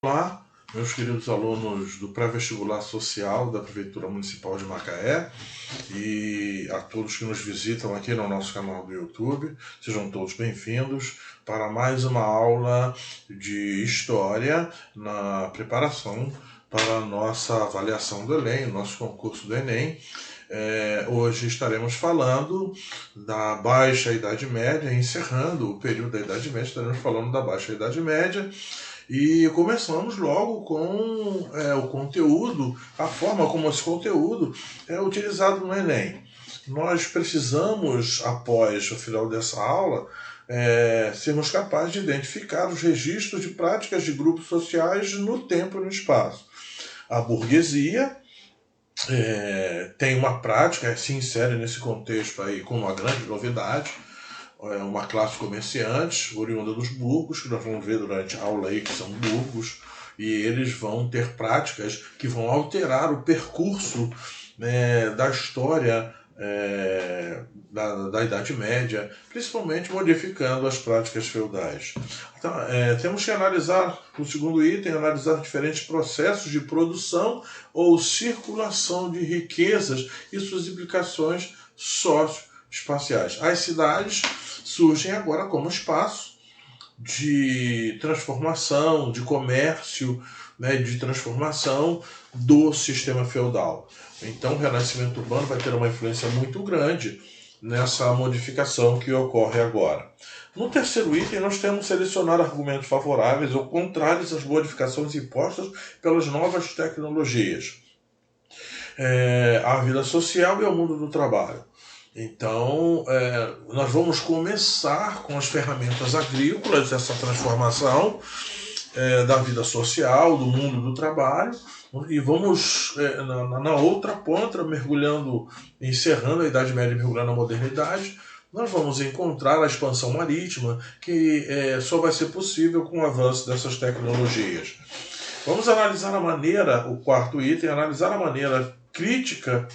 Olá, meus queridos alunos do pré-vestibular social da Prefeitura Municipal de Macaé e a todos que nos visitam aqui no nosso canal do YouTube, sejam todos bem-vindos para mais uma aula de História na preparação para a nossa avaliação do Enem, o nosso concurso do Enem. Hoje estaremos falando da Baixa Idade Média, encerrando o período da Idade Média, estaremos falando da Baixa Idade Média. E começamos logo com o conteúdo, a forma como esse conteúdo é utilizado no Enem. Nós precisamos, após o final dessa aula, sermos capazes de identificar os registros de práticas de grupos sociais no tempo e no espaço. A burguesia tem uma prática, se insere nesse contexto aí como uma grande novidade, uma classe comerciante oriunda dos burgos, que nós vamos ver durante a aula aí que são burgos, e eles vão ter práticas que vão alterar o percurso da história da Idade Média, principalmente modificando as práticas feudais. Então, temos que analisar, o segundo item, analisar diferentes processos de produção ou circulação de riquezas e suas implicações socioespaciais. As cidades surgem agora como espaço de transformação, de comércio, de transformação do sistema feudal. Então, o renascimento urbano vai ter uma influência muito grande nessa modificação que ocorre agora. No terceiro item, nós temos selecionar argumentos favoráveis ou contrários às modificações impostas pelas novas tecnologias, à vida social e ao mundo do trabalho. Então, nós vamos começar com as ferramentas agrícolas, essa transformação da vida social, do mundo do trabalho, e vamos, na outra ponta, encerrando a Idade Média e mergulhando na modernidade, nós vamos encontrar a expansão marítima, que só vai ser possível com o avanço dessas tecnologias. Vamos analisar o quarto item, analisar a maneira crítica,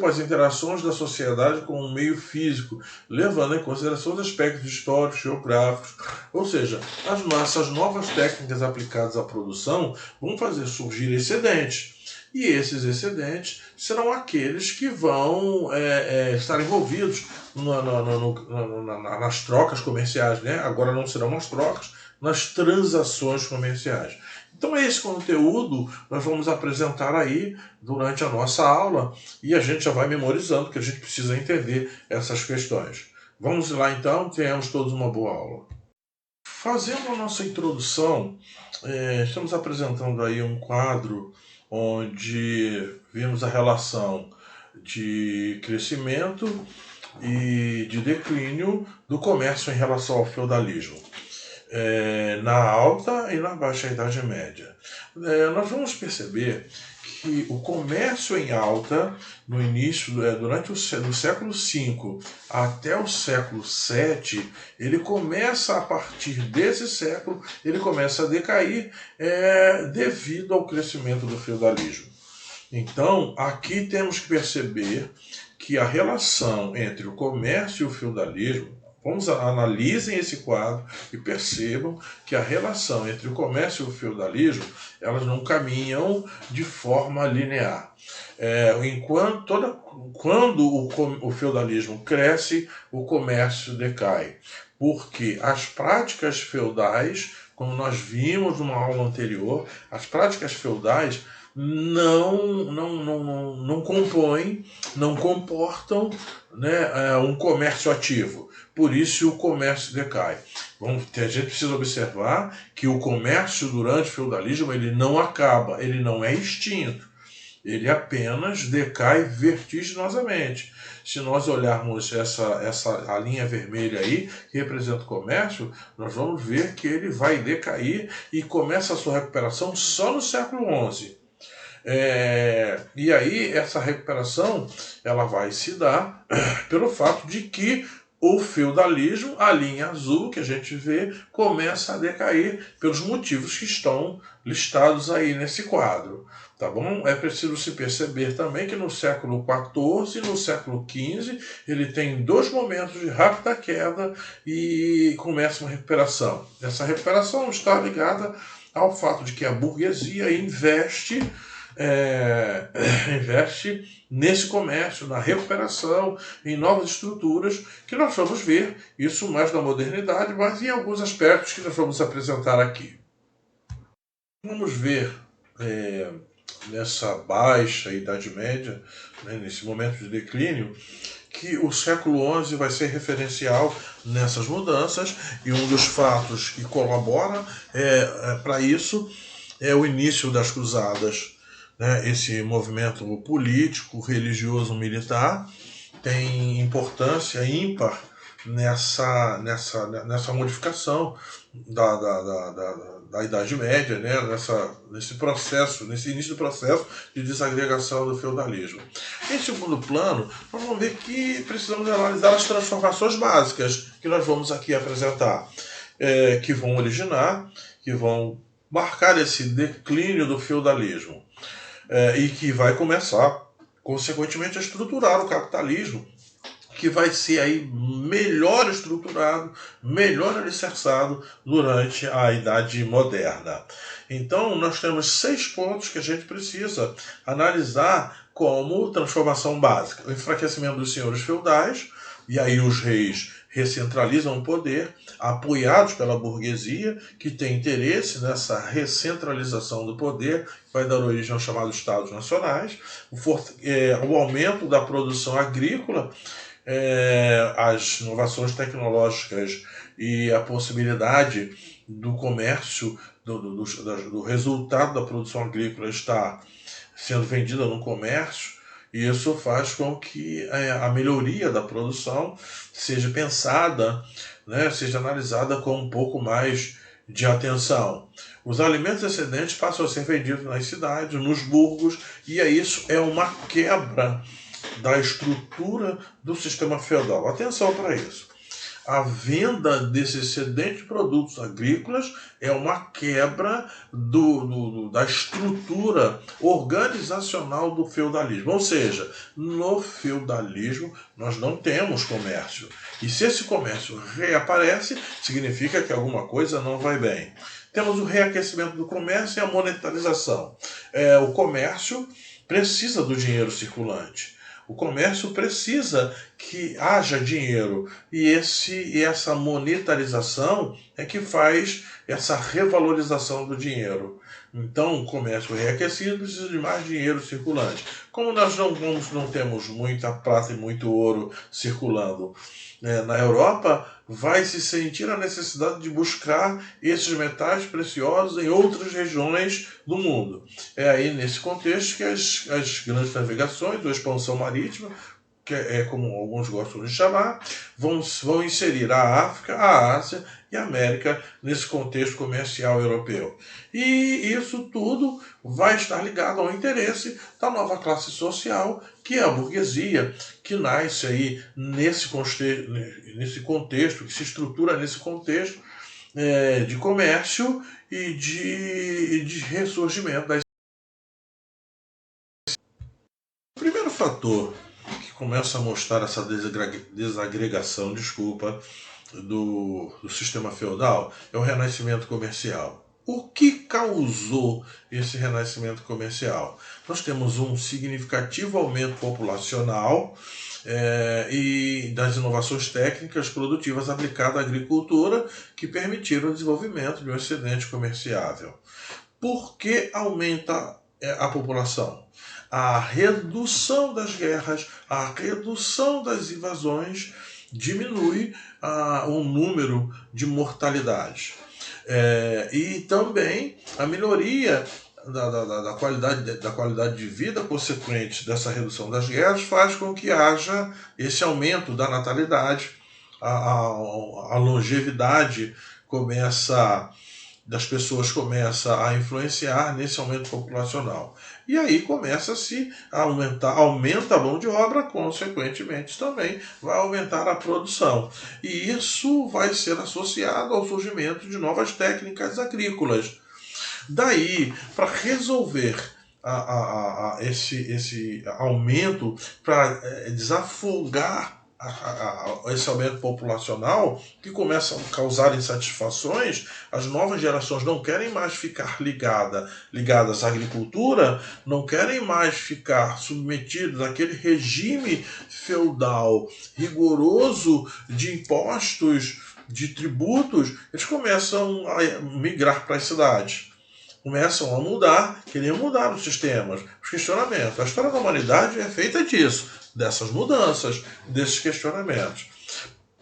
as interações da sociedade com o meio físico, levando em consideração os aspectos históricos, geográficos, ou seja, essas novas técnicas aplicadas à produção vão fazer surgir excedentes. E esses excedentes serão aqueles que vão estar envolvidos nas trocas comerciais, né? Agora não serão as trocas, nas transações comerciais. Então esse conteúdo nós vamos apresentar aí durante a nossa aula e a gente já vai memorizando, que a gente precisa entender essas questões. Vamos lá então, tenhamos todos uma boa aula. Fazendo a nossa introdução, estamos apresentando aí um quadro onde vimos a relação de crescimento e de declínio do comércio em relação ao feudalismo. Na alta e na baixa Idade Média. Nós vamos perceber que o comércio em alta, no início, durante do século V até o século VII, ele começa, a partir desse século, ele começa a decair devido ao crescimento do feudalismo. Então, aqui temos que perceber que a relação entre o comércio e o feudalismo, analisem esse quadro e percebam que a relação entre o comércio e o feudalismo, elas não caminham de forma linear. Quando o feudalismo cresce, o comércio decai. Porque as práticas feudais, como nós vimos numa aula anterior, as práticas feudais não compõem, não comportam, um comércio ativo. Por isso o comércio decai. A gente precisa observar que o comércio durante o feudalismo ele não acaba, ele não é extinto. Ele apenas decai vertiginosamente. Se nós olharmos a linha vermelha aí, que representa o comércio, nós vamos ver que ele vai decair e começa a sua recuperação só no século XI. E aí essa recuperação ela vai se dar pelo fato de que o feudalismo, a linha azul que a gente vê, começa a decair pelos motivos que estão listados aí nesse quadro. Tá bom? É preciso se perceber também que no século XIV e no século XV ele tem dois momentos de rápida queda e começa uma recuperação. Essa recuperação está ligada ao fato de que a burguesia investe nesse comércio, na recuperação, em novas estruturas, que nós vamos ver isso mais na modernidade, mas em alguns aspectos que nós vamos apresentar aqui. Vamos ver nessa baixa Idade Média, né, nesse momento de declínio, que o século XI vai ser referencial nessas mudanças, e um dos fatos que colabora para isso é o início das Cruzadas. Né? Esse movimento político, religioso, militar tem importância ímpar nessa modificação da Idade Média, né? Nesse início do processo de desagregação do feudalismo. Em segundo plano, nós vamos ver que precisamos analisar as transformações básicas que nós vamos aqui apresentar, que vão originar, que vão marcar esse declínio do feudalismo, e que vai começar, consequentemente, a estruturar o capitalismo, que vai ser aí melhor estruturado, melhor alicerçado durante a Idade Moderna. Então, nós temos 6 pontos que a gente precisa analisar como transformação básica. O enfraquecimento dos senhores feudais, e aí os reis recentralizam o poder, apoiados pela burguesia, que tem interesse nessa recentralização do poder, que vai dar origem aos chamados Estados Nacionais, o aumento da produção agrícola, as inovações tecnológicas e a possibilidade do comércio, do resultado da produção agrícola estar sendo vendida no comércio, e isso faz com que a melhoria da produção seja pensada, né, seja analisada com um pouco mais de atenção. Os alimentos excedentes passam a ser vendidos nas cidades, nos burgos, e isso é uma quebra da estrutura do sistema feudal. Atenção para isso. A venda desses excedentes de produtos agrícolas é uma quebra da estrutura organizacional do feudalismo. Ou seja, no feudalismo nós não temos comércio. E se esse comércio reaparece, significa que alguma coisa não vai bem. Temos o reaquecimento do comércio e a monetarização. O comércio precisa do dinheiro circulante. O comércio precisa que haja dinheiro, e essa monetarização é que faz essa revalorização do dinheiro. Então, o comércio reaquecido precisa de mais dinheiro circulante. Como nós não temos muita prata e muito ouro circulando na Europa, vai se sentir a necessidade de buscar esses metais preciosos em outras regiões do mundo. É aí nesse contexto que as grandes navegações, a expansão marítima, que é como alguns gostam de chamar, vão inserir a África, a Ásia e a América nesse contexto comercial europeu. E isso tudo vai estar ligado ao interesse da nova classe social, que é a burguesia, que nasce aí nesse contexto, que se estrutura nesse contexto de comércio e de ressurgimento das. O primeiro fator que começa a mostrar essa desagregação, do sistema feudal é o renascimento comercial. O que causou esse renascimento comercial? Nós temos um significativo aumento populacional e das inovações técnicas produtivas aplicadas à agricultura, que permitiram o desenvolvimento de um excedente comerciável. Por que aumenta a população? A redução das guerras, a redução das invasões diminui o número de mortalidades. E também a melhoria da qualidade de vida consequente dessa redução das guerras faz com que haja esse aumento da natalidade, a longevidade começa das pessoas começa a influenciar nesse aumento populacional. E aí começa-se a aumenta a mão de obra, consequentemente também vai aumentar a produção. E isso vai ser associado ao surgimento de novas técnicas agrícolas. Daí, para resolver esse aumento, para desafogar esse aumento populacional, que começa a causar insatisfações, as novas gerações não querem mais ficar ligadas à agricultura, não querem mais ficar submetidas àquele regime feudal rigoroso de impostos, de tributos. Eles começam a migrar para as cidades. Começam a mudar, queriam mudar os sistemas, os questionamentos. A história da humanidade é feita disso, dessas mudanças, desses questionamentos.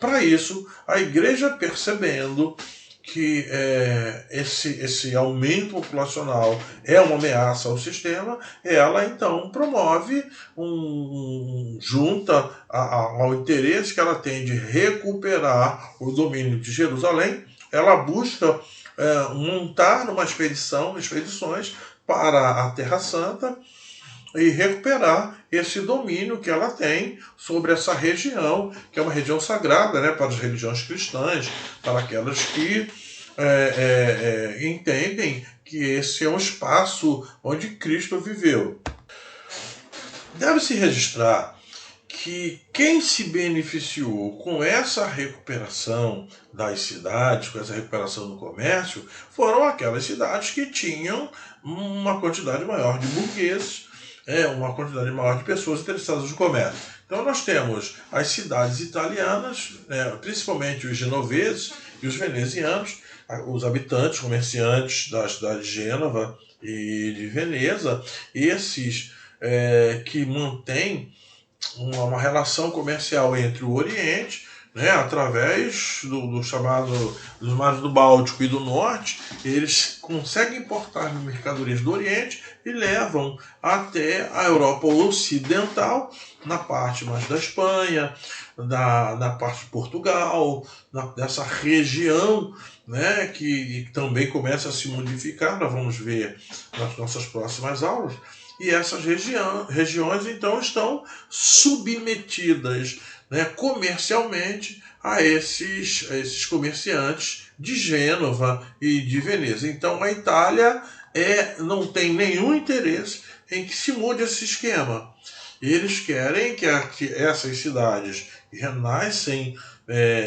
Para isso, a igreja, percebendo que esse aumento populacional é uma ameaça ao sistema, ela então promove, junta ao interesse que ela tem de recuperar o domínio de Jerusalém, ela busca montar expedições para a Terra Santa e recuperar esse domínio que ela tem sobre essa região, que é uma região sagrada, né, para as religiões cristãs, para aquelas que entendem que esse é um espaço onde Cristo viveu. Deve-se registrar que quem se beneficiou com essa recuperação das cidades, com essa recuperação do comércio, foram aquelas cidades que tinham uma quantidade maior de burgueses, uma quantidade maior de pessoas interessadas no comércio. Então nós temos as cidades italianas, principalmente os genoveses e os venezianos, os habitantes, comerciantes da cidade de Gênova e de Veneza, esses que mantêm uma relação comercial entre o Oriente, né, através dos mares do Báltico e do Norte, eles conseguem importar mercadorias do Oriente e levam até a Europa Ocidental, na parte mais da Espanha, na parte de Portugal, dessa região, né, que também começa a se modificar, nós vamos ver nas nossas próximas aulas. E essas regiões, então, estão submetidas, né, comercialmente a esses comerciantes de Gênova e de Veneza. Então, a Itália não tem nenhum interesse em que se mude esse esquema. Eles querem que essas cidades que renascem,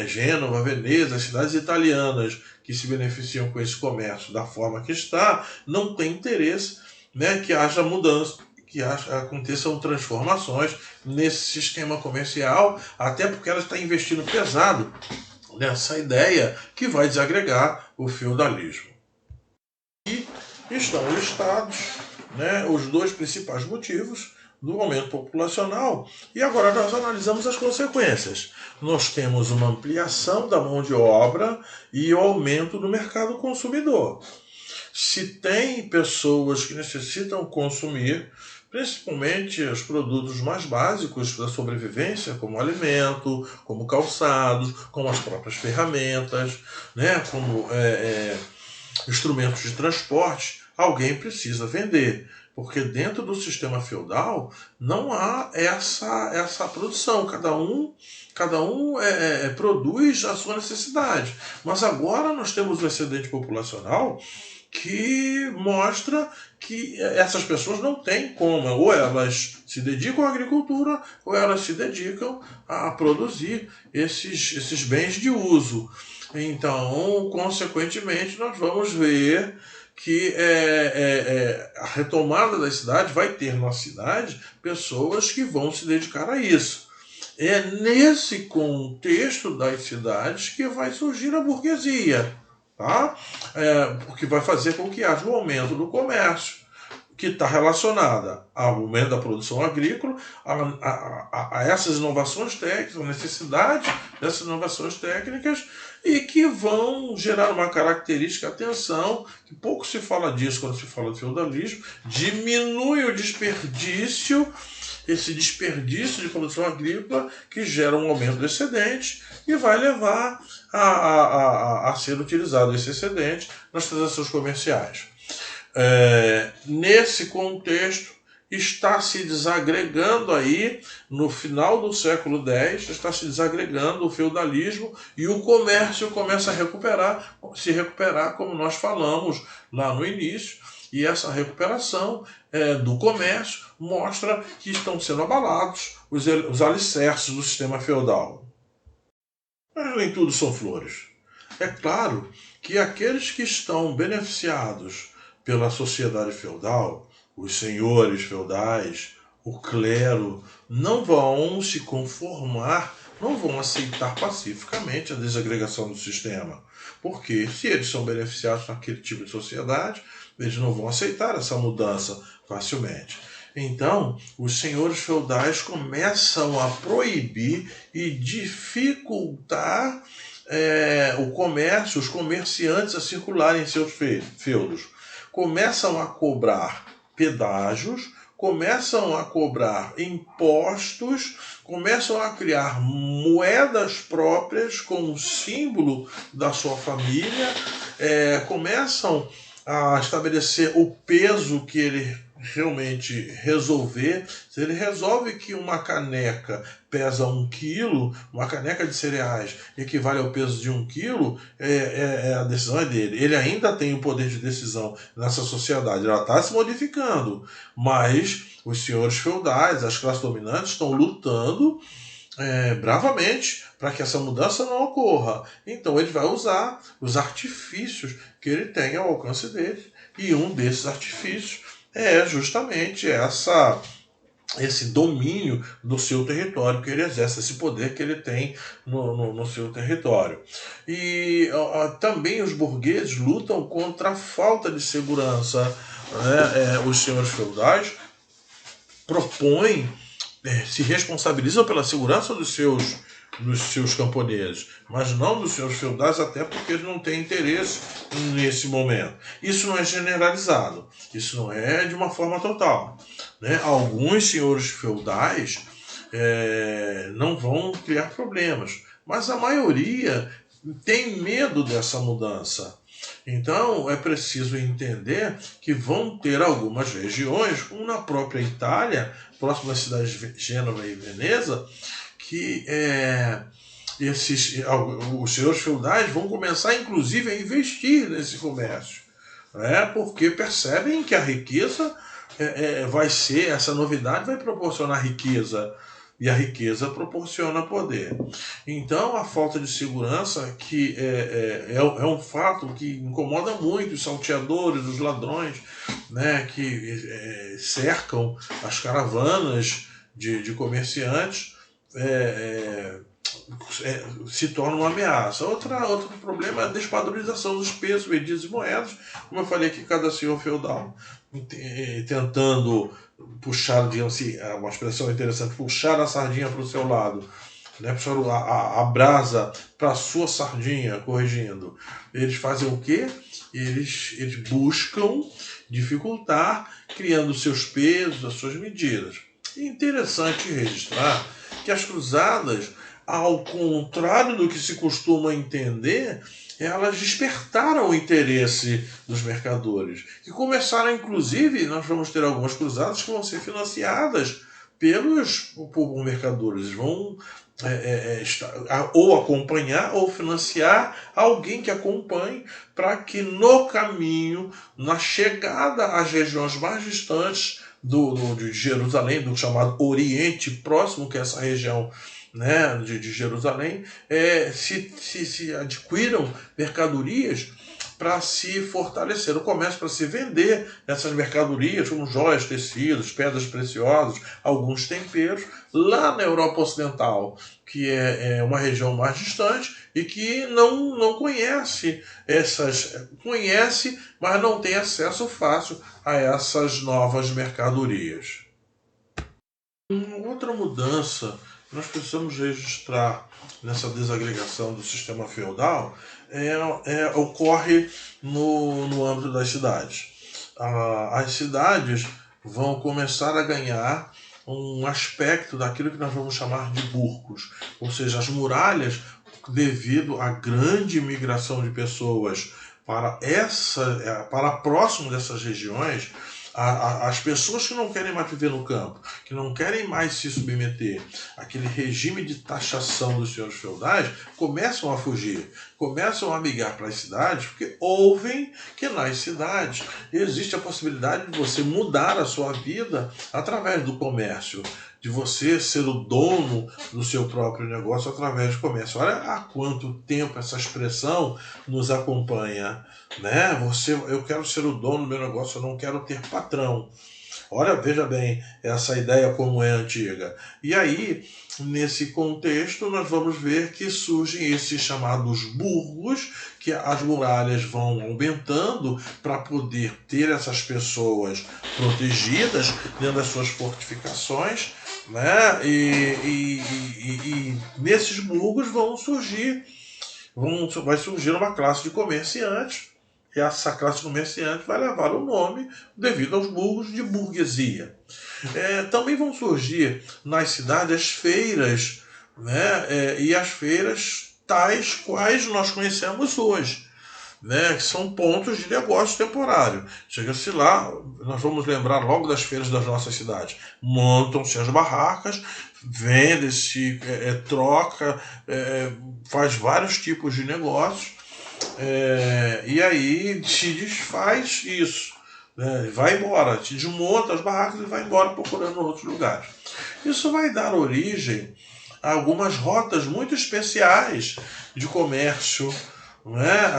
Gênova, Veneza, as cidades italianas que se beneficiam com esse comércio da forma que está, não têm interesse, né, que haja mudança, que aconteçam transformações nesse sistema comercial, até porque ela está investindo pesado nessa ideia que vai desagregar o feudalismo. E estão listados, né, os dois principais motivos do aumento populacional. E agora nós analisamos as consequências. Nós temos uma ampliação da mão de obra e o aumento do mercado consumidor. Se tem pessoas que necessitam consumir, principalmente os produtos mais básicos da sobrevivência, como alimento, como calçados, como as próprias ferramentas, né, como instrumentos de transporte, alguém precisa vender. Porque dentro do sistema feudal não há essa produção. Cada um produz a sua necessidade. Mas agora nós temos um excedente populacional que mostra que essas pessoas não têm como, ou elas se dedicam à agricultura, ou elas se dedicam a produzir esses bens de uso. Então, consequentemente, nós vamos ver que a retomada da cidade vai ter na cidade pessoas que vão se dedicar a isso. É nesse contexto das cidades que vai surgir a burguesia. Tá? Porque vai fazer com que haja um aumento do comércio, que está relacionada ao aumento da produção agrícola, a essas inovações técnicas, a necessidade dessas inovações técnicas, e que vão gerar uma característica, atenção, que pouco se fala disso quando se fala de feudalismo, diminui o desperdício esse desperdício de produção agrícola que gera um aumento do excedente e vai levar a ser utilizado esse excedente nas transações comerciais. Nesse contexto, está se desagregando aí, no final do século X, está se desagregando o feudalismo e o comércio começa a se recuperar, como nós falamos lá no início, e essa recuperação do comércio mostra que estão sendo abalados os alicerces do sistema feudal. Mas nem tudo são flores. É claro que aqueles que estão beneficiados pela sociedade feudal, os senhores feudais, o clero, não vão se conformar, não vão aceitar pacificamente a desagregação do sistema. Porque se eles são beneficiados naquele tipo de sociedade, eles não vão aceitar essa mudança facilmente. Então, os senhores feudais começam a proibir e dificultar o comércio, os comerciantes a circularem em seus feudos. Começam a cobrar pedágios, começam a cobrar impostos, começam a criar moedas próprias com o símbolo da sua família, começam a estabelecer o peso que ele realmente resolver. Se ele resolve que uma caneca pesa 1 quilo, uma caneca de cereais equivale ao peso de 1 quilo, a decisão é dele. Ele ainda tem o poder de decisão nessa sociedade, ela está se modificando, mas os senhores feudais, as classes dominantes, estão lutando bravamente para que essa mudança não ocorra. Então ele vai usar os artifícios que ele tem ao alcance dele, e um desses artifícios é justamente esse domínio do seu território que ele exerce, esse poder que ele tem no seu território. E também os burgueses lutam contra a falta de segurança. Os senhores feudais propõem, se responsabilizam pela segurança dos seus camponeses, mas não dos senhores feudais, até porque eles não têm interesse nesse momento. Isso não é generalizado, isso não é de uma forma total. Alguns senhores feudais não vão criar problemas, mas a maioria tem medo dessa mudança. Então é preciso entender que vão ter algumas regiões, como na própria Itália, próximo às cidades de Gênova e Veneza, que os senhores feudais vão começar, inclusive, a investir nesse comércio, porque percebem que a riqueza essa novidade vai proporcionar riqueza, e a riqueza proporciona poder. Então, a falta de segurança que é um fato que incomoda muito os salteadores, os ladrões, que cercam as caravanas de comerciantes, se torna uma ameaça. Outro problema é a despadronização dos pesos, medidas e moedas, como eu falei aqui, cada senhor feudal tentando puxar, digamos assim, uma expressão interessante, puxar a sardinha para o seu lado, puxar a brasa para a sua sardinha, corrigindo. Eles fazem o quê? Eles buscam dificultar, criando seus pesos, as suas medidas. É interessante registrar que as cruzadas, ao contrário do que se costuma entender, elas despertaram o interesse dos mercadores, que começaram, inclusive, nós vamos ter algumas cruzadas que vão ser financiadas por mercadores. Eles vão ou acompanhar ou financiar alguém que acompanhe, para que no caminho, na chegada às regiões mais distantes de Jerusalém, do chamado Oriente Próximo, que é essa região de Jerusalém, se adquiram mercadorias para se fortalecer o comércio, para se vender essas mercadorias, como joias, tecidos, pedras preciosas, alguns temperos, lá na Europa Ocidental, que é uma região mais distante e que não conhece conhece, mas não tem acesso fácil a essas novas mercadorias. Uma outra mudança que nós precisamos registrar nessa desagregação do sistema feudal ocorre no âmbito das cidades. As cidades vão começar a ganhar um aspecto daquilo que nós vamos chamar de burgos, ou seja, as muralhas, devido à grande migração de pessoas para próximo dessas regiões, as pessoas que não querem mais viver no campo, que não querem mais se submeter àquele regime de taxação dos senhores feudais, começam a fugir, começam a migrar para as cidades, porque ouvem que nas cidades existe a possibilidade de você mudar a sua vida através do comércio, de você ser o dono do seu próprio negócio através do comércio. Olha há quanto tempo essa expressão nos acompanha, né? Eu quero ser o dono do meu negócio, eu não quero ter patrão. Olha, veja bem essa ideia como é antiga. E aí, nesse contexto, nós vamos ver que surgem esses chamados burgos, que as muralhas vão aumentando para poder ter essas pessoas protegidas dentro das suas fortificações, né? E nesses burgos vai surgir uma classe de comerciantes, e essa classe de comerciantes vai levar o nome devido aos burgos de burguesia. Também vão surgir nas cidades as feiras, né? E as feiras tais quais nós conhecemos hoje, né, que são pontos de negócio temporário. Chega-se lá, nós vamos lembrar logo das feiras das nossas cidades. Montam-se as barracas, vende-se, troca, faz vários tipos de negócios, e aí se desfaz isso. Né, vai embora, se desmonta as barracas e vai embora procurando outros lugares. Isso vai dar origem a algumas rotas muito especiais de comércio, né?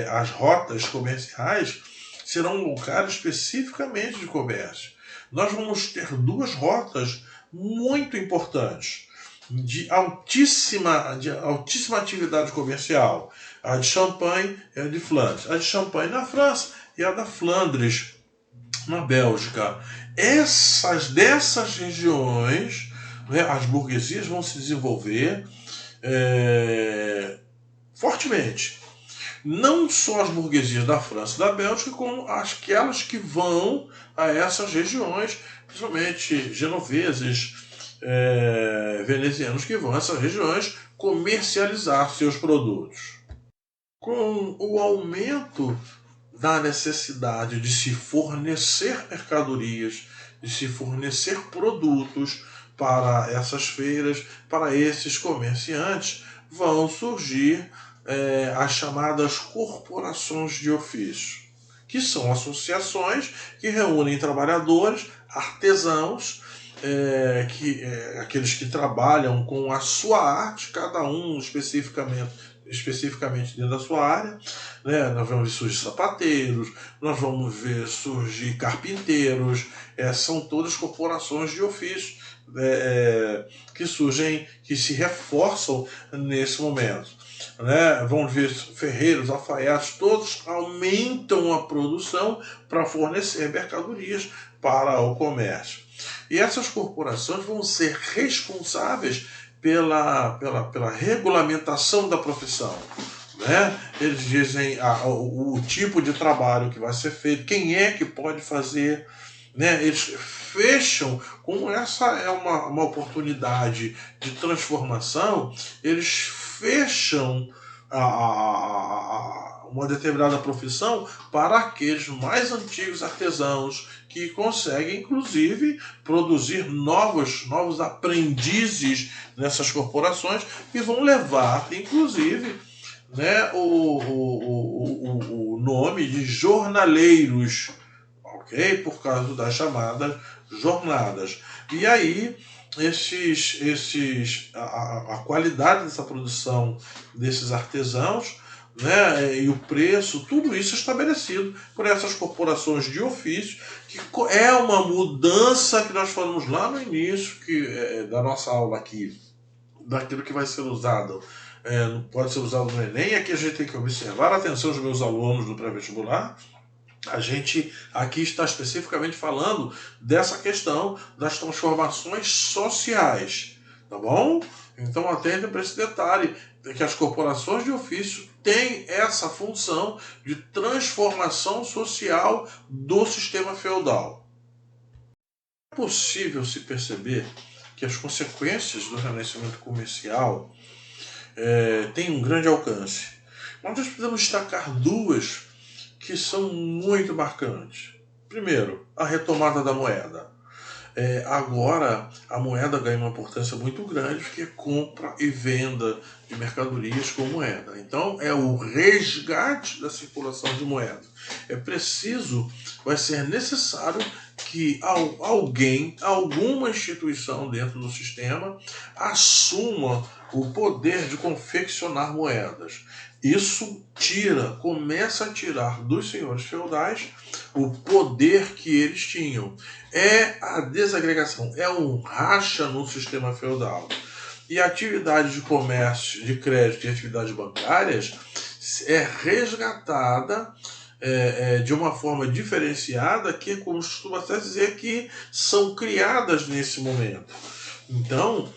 As rotas comerciais serão um lugar especificamente de comércio. Nós vamos ter duas rotas muito importantes, de altíssima atividade comercial. A de Champagne e a de Flandres. A de Champagne na França e a da Flandres na Bélgica. Dessas regiões, né, as burguesias vão se desenvolver fortemente. Não só as burguesias da França e da Bélgica, como aquelas que vão a essas regiões, principalmente genoveses, venezianos que vão a essas regiões comercializar seus produtos. Com o aumento da necessidade de se fornecer mercadorias, de se fornecer produtos para essas feiras, para esses comerciantes, vão surgir as chamadas corporações de ofício, que são associações que reúnem trabalhadores, artesãos, aqueles que trabalham com a sua arte, cada um especificamente dentro da sua área, né? Nós vamos ver surgir sapateiros, nós vamos ver surgir carpinteiros, são todas corporações de ofício que surgem, que se reforçam nesse momento. Né? Vamos ver ferreiros, alfaiates, todos aumentam a produção para fornecer mercadorias para o comércio. E essas corporações vão ser responsáveis pela regulamentação da profissão. Né? Eles dizem o tipo de trabalho que vai ser feito, quem é que pode fazer. Né? Eles fecham, como essa é uma oportunidade de transformação, eles fecham uma determinada profissão para aqueles mais antigos artesãos que conseguem, inclusive, produzir novos aprendizes nessas corporações e vão levar, inclusive, né, o nome de jornaleiros, ok? Por causa das chamadas jornadas. E aí, a qualidade dessa produção desses artesãos, né, e o preço, tudo isso é estabelecido por essas corporações de ofício, que é uma mudança que nós falamos lá no início da nossa aula aqui, daquilo que vai ser usado, não pode ser usado no Enem. Aqui a gente tem que observar, atenção, os meus alunos do pré-vestibular, a gente aqui está especificamente falando dessa questão das transformações sociais, tá bom? Então atente para esse detalhe, que as corporações de ofício têm essa função de transformação social do sistema feudal. É possível se perceber que as consequências do renascimento comercial têm um grande alcance. Mas nós precisamos destacar duas que são muito marcantes. Primeiro, a retomada da moeda. Agora a moeda ganha uma importância muito grande, porque é compra e venda de mercadorias com moeda. Então é o resgate da circulação de moeda. É preciso, vai ser necessário que alguém, alguma instituição dentro do sistema assuma o poder de confeccionar moedas. Isso começa a tirar dos senhores feudais o poder que eles tinham. É a desagregação, é um racha no sistema feudal. E a atividade de comércio, de crédito e atividades bancárias é resgatada de uma forma diferenciada, que costuma até dizer que são criadas nesse momento. Então,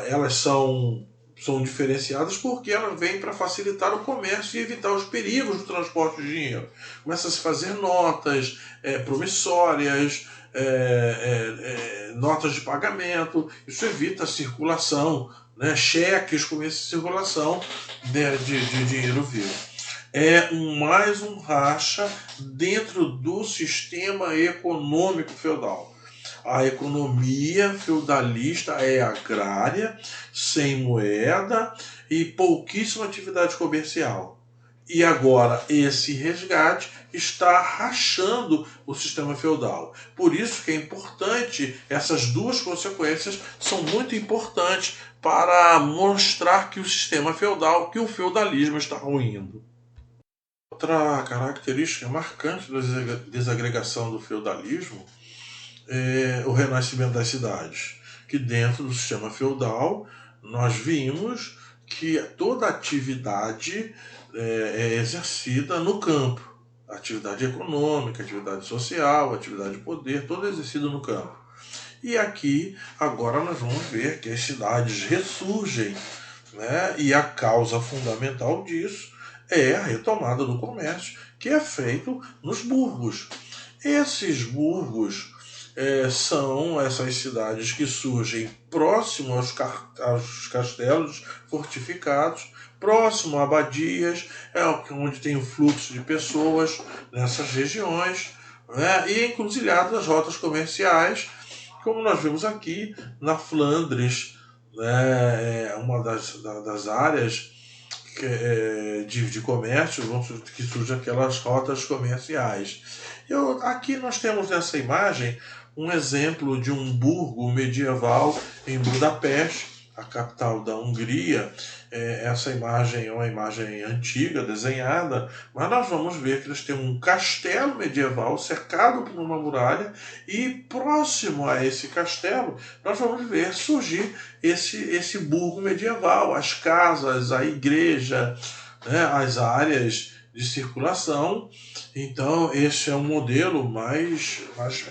elas são diferenciadas porque elas vêm para facilitar o comércio e evitar os perigos do transporte de dinheiro. Começa a se fazer notas promissórias, notas de pagamento. Isso evita a circulação, né, cheques com essa circulação de dinheiro vivo. É mais um racha dentro do sistema econômico feudal. A economia feudalista é agrária, sem moeda e pouquíssima atividade comercial. E agora esse resgate está rachando o sistema feudal. Por isso que é importante, essas duas consequências são muito importantes para mostrar que o sistema feudal, que o feudalismo está ruindo. Outra característica marcante da desagregação do feudalismo é o renascimento das cidades, que dentro do sistema feudal nós vimos que toda atividade é exercida no campo. Atividade econômica, atividade social, atividade de poder, todo exercido no campo. E aqui, agora nós vamos ver que as cidades ressurgem, né? E a causa fundamental disso é a retomada do comércio, que é feito nos burgos. Esses burgos são essas cidades que surgem próximo aos castelos fortificados, próximo a abadias, onde tem o fluxo de pessoas nessas regiões, né? E encruzilhadas das rotas comerciais, como nós vimos aqui na Flandres, né? Uma das áreas de comércio, que surgem aquelas rotas comerciais. Aqui nós temos nessa imagem um exemplo de um burgo medieval em Budapeste, a capital da Hungria. Essa imagem é uma imagem antiga, desenhada, mas nós vamos ver que eles têm um castelo medieval cercado por uma muralha, e próximo a esse castelo nós vamos ver surgir esse burgo medieval, as casas, a igreja, né, as áreas de circulação. Então esse é um modelo mais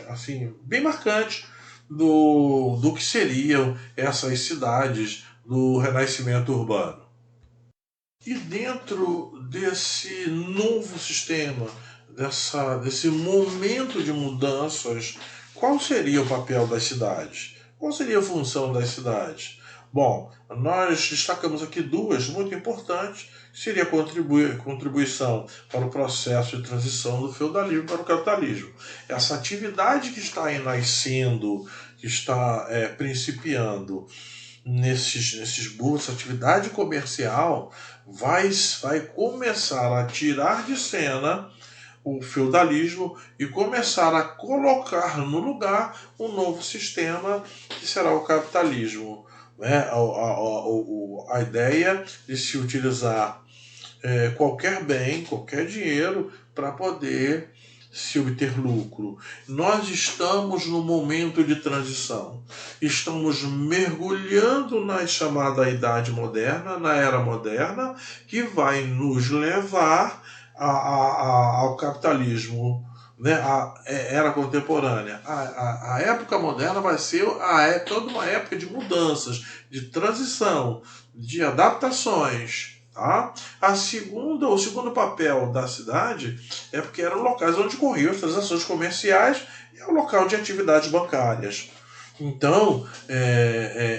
assim, bem marcante do que seriam essas cidades do renascimento urbano. E dentro desse novo sistema, desse momento de mudanças, qual seria o papel das cidades? Qual seria a função das cidades? Bom, nós destacamos aqui duas muito importantes, que seria a contribuição para o processo de transição do feudalismo para o capitalismo. Essa atividade que está aí nascendo, que está principiando nesses burros, atividade comercial vai começar a tirar de cena o feudalismo e começar a colocar no lugar um novo sistema, que será o capitalismo. Né? A ideia de se utilizar qualquer bem, qualquer dinheiro para poder se obter lucro. Nós estamos no momento de transição. Estamos mergulhando na chamada Idade Moderna, na Era Moderna, que vai nos levar ao capitalismo, né? A Era Contemporânea. A época moderna vai ser toda uma época de mudanças, de transição, de adaptações. Tá? O segundo papel da cidade é porque eram locais onde corriam as transações comerciais é o local de atividades bancárias. Então,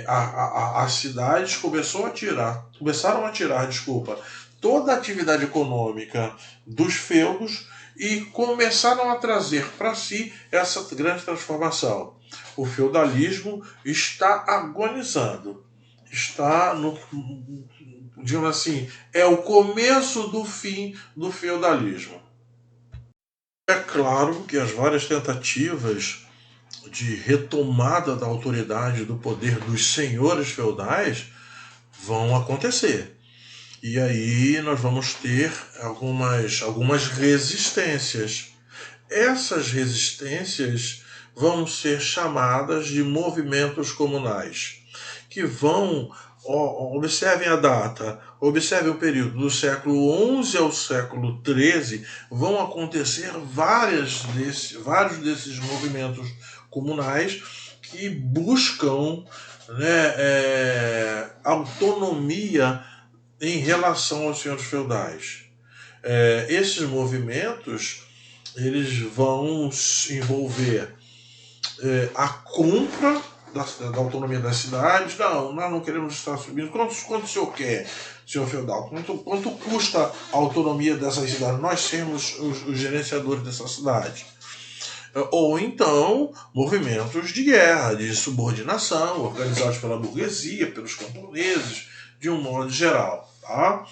as cidades começaram a tirar, desculpa, toda a atividade econômica dos feudos e começaram a trazer para si essa grande transformação. O feudalismo está agonizando, está no, digamos assim, é o começo do fim do feudalismo. É claro que as várias tentativas de retomada da autoridade do poder dos senhores feudais vão acontecer. E aí nós vamos ter algumas resistências. Essas resistências vão ser chamadas de movimentos comunais, que vão, observem a data, observem o período do século XI ao século XIII, vão acontecer vários desses movimentos comunais que buscam, autonomia em relação aos senhores feudais. Esses movimentos eles vão envolver a compra da autonomia das cidades. Não, nós não queremos estar subindo. Quanto o senhor quer, senhor feudal? Quanto custa a autonomia dessas cidades? Nós sermos os gerenciadores dessa cidade. Ou então movimentos de guerra, de subordinação, organizados pela burguesia, pelos camponeses, de um modo geral. Tá?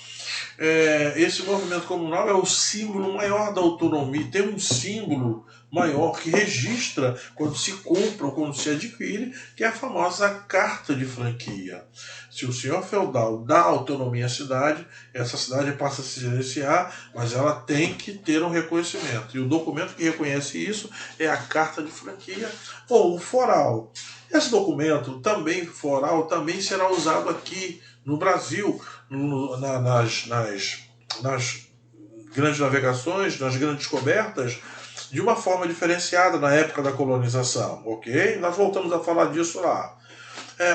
Esse movimento comunal é o símbolo maior da autonomia, tem um símbolo maior que registra quando se compra ou quando se adquire, que é a famosa carta de franquia. Se o senhor feudal dá autonomia à cidade, essa cidade passa a se gerenciar, mas ela tem que ter um reconhecimento. E o documento que reconhece isso é a carta de franquia ou o foral. Esse documento também, foral, também será usado aqui no Brasil, nas grandes navegações, nas grandes descobertas, de uma forma diferenciada na época da colonização, ok? Nós voltamos a falar disso lá.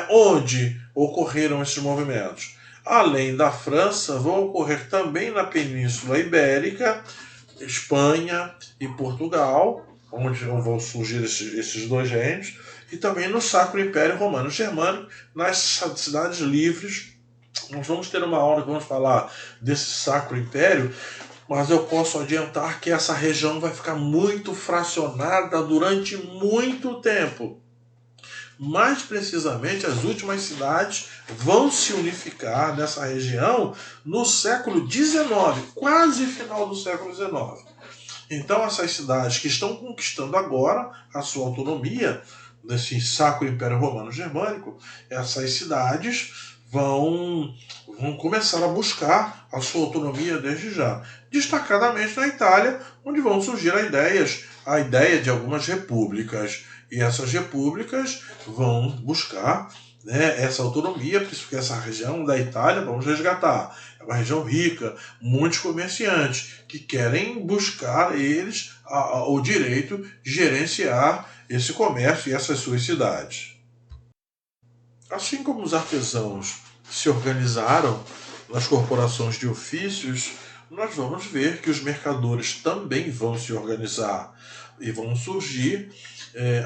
Onde ocorreram esses movimentos? Além da França, vão ocorrer também na Península Ibérica, Espanha e Portugal, onde vão surgir esses dois reinos, e também no Sacro Império Romano Germânico, nas cidades livres. Nós vamos ter uma aula que vamos falar desse Sacro Império, mas eu posso adiantar que essa região vai ficar muito fracionada durante muito tempo. Mais precisamente, as últimas cidades vão se unificar nessa região no século XIX, quase final do século XIX. Então, essas cidades que estão conquistando agora a sua autonomia, nesse Sacro Império Romano Germânico, essas cidades vão começar a buscar a sua autonomia desde já. Destacadamente na Itália, onde vão surgir a ideia de algumas repúblicas. E essas repúblicas vão buscar essa autonomia, porque essa região da Itália, vamos resgatar, é uma região rica, muitos comerciantes que querem buscar eles o direito de gerenciar esse comércio e essas suas cidades. Assim como os artesãos se organizaram nas corporações de ofícios, nós vamos ver que os mercadores também vão se organizar e vão surgir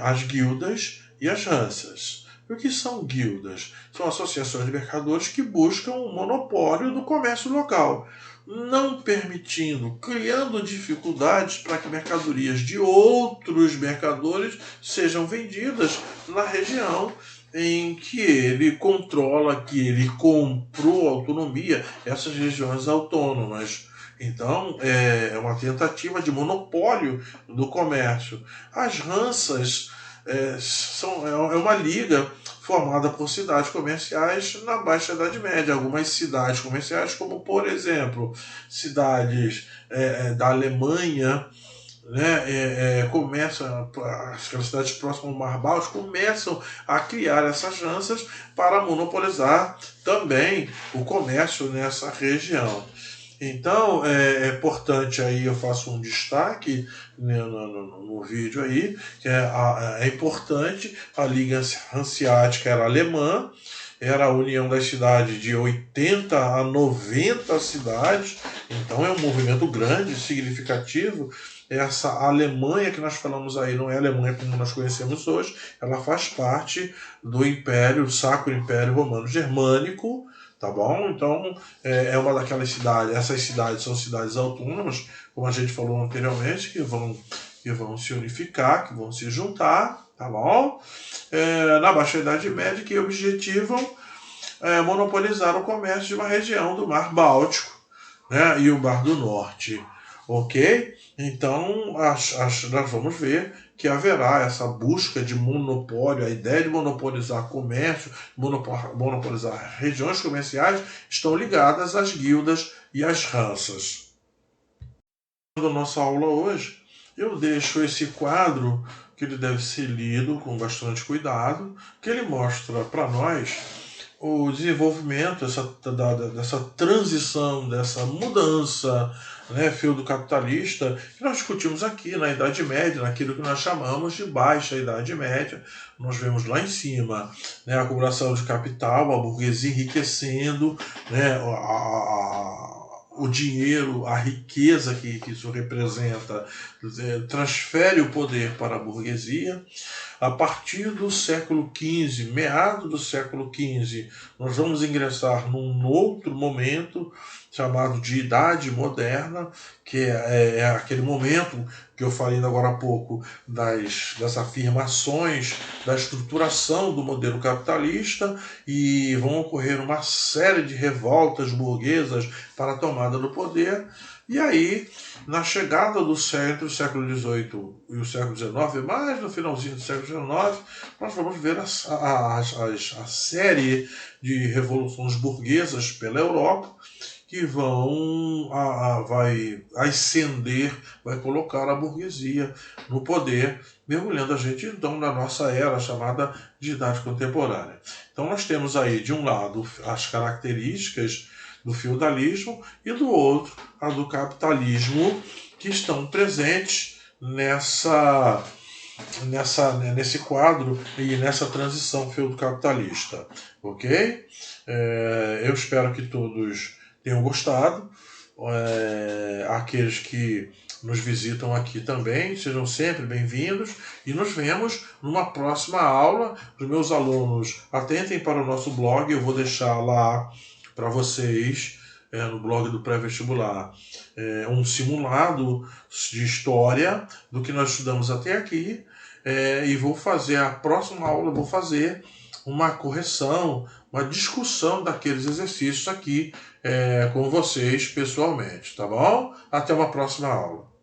as guildas e as ranças. O que são guildas? São associações de mercadores que buscam o monopólio do comércio local, não permitindo, criando dificuldades para que mercadorias de outros mercadores sejam vendidas na região em que ele controla, que ele comprou autonomia, essas regiões autônomas. Então, é uma tentativa de monopólio do comércio. As ranças é uma liga formada por cidades comerciais na Baixa Idade Média. Algumas cidades comerciais, como, por exemplo, cidades da Alemanha, começam, aquelas cidades próximas ao Mar Báltico começam a criar essas ranças para monopolizar também o comércio nessa região. Então, é importante aí, eu faço um destaque no vídeo aí, que é importante, a Liga Hanseática era alemã, era a união das cidades de 80 a 90 cidades, então é um movimento grande, significativo. Essa Alemanha que nós falamos aí não é a Alemanha como nós conhecemos hoje, ela faz parte do Império, Sacro Império Romano Germânico, tá bom? Então é uma daquelas cidades, essas cidades são cidades autônomas, como a gente falou anteriormente, que vão se unificar, que vão se juntar, tá bom? Na Baixa Idade Média, que objetivam monopolizar o comércio de uma região do Mar Báltico, né, e o Mar do Norte, ok? Então, nós vamos ver que haverá essa busca de monopólio, a ideia de monopolizar comércio, monopolizar regiões comerciais, estão ligadas às guildas e às raças. Na nossa aula hoje, eu deixo esse quadro que ele deve ser lido com bastante cuidado, que ele mostra para nós o desenvolvimento dessa transição, dessa mudança, né, feudo-capitalista, que nós discutimos aqui na Idade Média, naquilo que nós chamamos de Baixa Idade Média. Nós vemos lá em cima, né, a acumulação de capital, a burguesia enriquecendo, né, o dinheiro, a riqueza que isso representa, transfere o poder para a burguesia. A partir do século XV, meado do século XV, nós vamos ingressar num outro momento chamado de Idade Moderna, que é aquele momento que eu falei agora há pouco das afirmações, da estruturação do modelo capitalista, e vão ocorrer uma série de revoltas burguesas para a tomada do poder. E aí, na chegada do século XVIII e o século XIX, mais no finalzinho do século XIX, nós vamos ver a série de revoluções burguesas pela Europa, que vai ascender, vai colocar a burguesia no poder, mergulhando a gente então na nossa era chamada de Idade Contemporânea. Então nós temos aí, de um lado, as características do feudalismo e do outro, a do capitalismo, que estão presentes nesse quadro e nessa transição feudo-capitalista, ok? Eu espero que todos tenham gostado. Aqueles que nos visitam aqui também, sejam sempre bem-vindos e nos vemos numa próxima aula. Os meus alunos, atentem para o nosso blog, eu vou deixar lá para vocês, no blog do pré-vestibular, um simulado de história do que nós estudamos até aqui, e vou fazer a próxima aula, vou fazer uma correção, uma discussão daqueles exercícios aqui com vocês pessoalmente, tá bom? Até uma próxima aula.